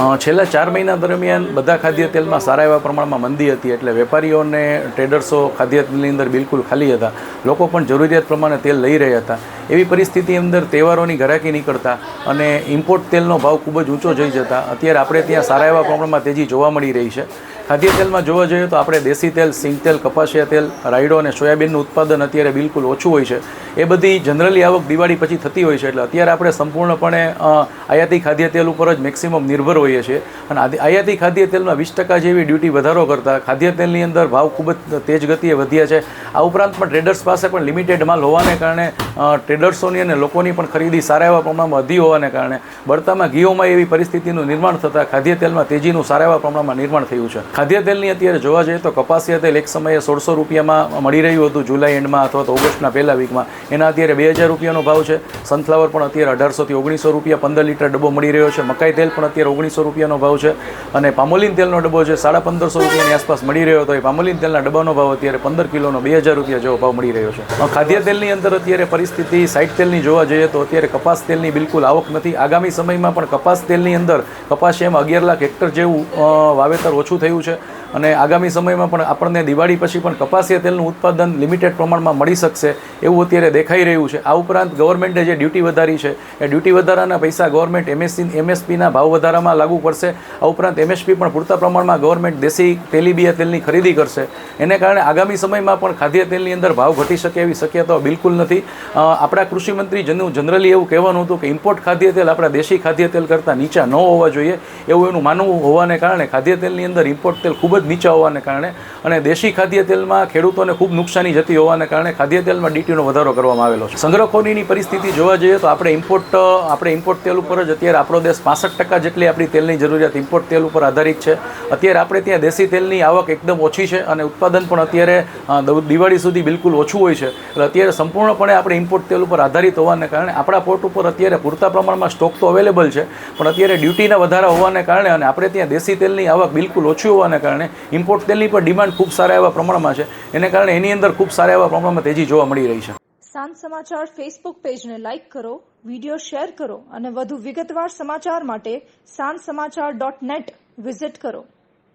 છેલ્લા 4 મહિના દરમિયાન બધા ખાદ્ય તેલમાં સારા એવા પ્રમાણમાં મંદી હતી, એટલે વેપારીઓ અને ટ્રેડર્સો ખાદ્ય તેલની અંદર બિલકુલ ખાલી હતા. લોકો પણ જરૂરિયાત પ્રમાણે તેલ લઈ રહ્યા હતા. એવી પરિસ્થિતિ અંદર તહેવારોની ઘરાકી નીકળતા અને ઇમ્પોર્ટ તેલનો ભાવ ખૂબ જ ઊંચો જઈ જતા અત્યારે આપણે ત્યાં સારા એવા પ્રમાણમાં તેજી જોવા મળી રહી છે. ખાદ્ય તેલમાં જોવા જઈએ તો આપણે દેશી તેલ, સિંગ તેલ, કપાસિયા તેલ, રાયડો અને સોયાબીનનું ઉત્પાદન અત્યારે બિલકુલ ઓછું હોય છે. એ બધી જનરલી આવક દિવાળી પછી થતી હોય છે, એટલે અત્યારે આપણે સંપૂર્ણપણે આયાતી ખાદ્ય તેલ ઉપર જ મેક્સિમમ નિર્ભર હોઈએ છીએ. અને આયાતી ખાદ્ય તેલમાં 20% જેવી ડ્યુટી વધારો કરતા ખાદ્ય તેલની અંદર ભાવ ખૂબ જ તેજ ગતિએ વધ્યા છે. આ ઉપરાંત પણ ટ્રેડર્સ પાસે પણ લિમિટેડ માલ હોવાને કારણે ટ્રેડર્સોની અને લોકોની પણ ખરીદી સારા એવા પ્રમાણમાં વધી હોવાને કારણે બળતામાં ઘીઓમાં એવી પરિસ્થિતિનું નિર્માણ થતાં ખાદ્ય તેલમાં તેજીનું સારા એવા પ્રમાણમાં નિર્માણ થયું છે. ખાદ્ય તેલની અત્યારે જોવા જઈએ તો કપાસિયા તેલ એક સમયે 1600 રૂપિયામાં મળી રહ્યું હતું જુલાઈ એન્ડમાં અથવા તો ઓગસ્ટના પહેલા વીકમાં, એના અત્યારે 2000 રૂપિયાનો ભાવ છે. સનફ્લાવર પણ અત્યારે 1800 થી 1900 રૂપિયા 15 લીટર ડબ્બો મળી રહ્યો છે. મકાઈ તેલ પણ અત્યારે 1900 રૂપિયાનો ભાવ છે અને પામોલીન તેલનો ડબ્બો છે 1550 રૂપિયાની આસપાસ મળી રહ્યો હતો. એ પામોલીન તેલના ડબ્બાનો ભાવ અત્યારે 15 કિલોનો 2000 રૂપિયા જેવો ભાવ મળી રહ્યો છે. ખાદ્ય તેલની અંદર અત્યારે પરિસ્થિતિ સાઇડ તેલની જોવા જઈએ તો અત્યારે કપાસ તેલની બિલકુલ આવક નથી. આગામી સમયમાં પણ કપાસ તેલની અંદર કપાસિયામાં 11 લાખ હેક્ટર જેવું વાવેતર ઓછું થયું છે અને આગામી સમયમાં પણ આપણને દિવાળી પછી પણ કપાસિયા તેલનું ઉત્પાદન લિમિટેડ પ્રમાણમાં મળી શકશે એવું અત્યારે દેખાઈ રહ્યું છે. આ ઉપરાંત ગવર્મેન્ટે જે ડ્યુટી વધારી છે એ ડ્યુટી વધારાના પૈસા ગવર્મેન્ટ એમએસપીના ભાવ વધારામાં લાગુ કરશે. આ ઉપરાંત એમએસપી પણ પૂરતા પ્રમાણમાં ગવર્મેન્ટ દેશી તેલીબિયા તેલની ખરીદી કરશે. એને કારણે આગામી સમયમાં પણ ખાદ્ય તેલની અંદર ભાવ ઘટી શકે એવી શક્યતાઓ બિલકુલ નથી. આપણા કૃષિમંત્રી જનરલી એવું કહેવાનું હતું કે ઇમ્પોર્ટ ખાદ્ય તેલ આપણા દેશી ખાદ્ય તેલ કરતાં નીચા ન હોવા જોઈએ એવું એનું માનવું હોવાને કારણે ખાદ્ય તેલની અંદર ઇમ્પોર્ટ તેલ ખૂબ જ નીચા હોવાને કારણે અને દેશી ખાદ્ય તેલમાં ખેડૂતોને ખૂબ નુકસાની જતી હોવાને કારણે ખાદ્ય તેલમાં ડીટીનો વધારો કરવામાં આવેલો છે. સંગ્રહખોરીની પરિસ્થિતિ જોવા જઈએ તો આપણે ઇમ્પોર્ટ તેલ ઉપર જ અત્યારે આપણો દેશ 65% જેટલી આપણી તેલની જરૂરિયાત ઇમ્પોર્ટ તેલ ઉપર આધારિત છે. અત્યારે આપણે ત્યાં દેશી તેલની આવક એકદમ ઓછી છે અને ઉત્પાદન પણ અત્યારે દિવાળી સુધી બિલકુલ ઓછું હોય છે. એટલે અત્યારે સંપૂર્ણપણે આપણે ઇમ્પોર્ટ તેલ ઉપર આધારિત હોવાને કારણે આપણા પોર્ટ ઉપર અત્યારે પૂરતા પ્રમાણમાં સ્ટોક તો અવેલેબલ છે, પણ અત્યારે ડ્યુટીના વધારા હોવાને કારણે અને આપણે ત્યાં દેશી તેલની આવક બિલકુલ ઓછી હોવાને કારણે ઇમ્પોર્ટ તેલની પણ ડિમાન્ડ ખૂબ સારા એવા પ્રમાણમાં છે. એને કારણે એની અંદર ખૂબ સારા એવા પ્રમાણમાં તેજી જોવા મળી રહી છે. સાંજ સમાચાર ફેસબુક પેજને લાઇક કરો, વિડીયો શેર કરો અને વધુ વિગતવાર સમાચાર માટે sanssamachar.net વિઝિટ કરો.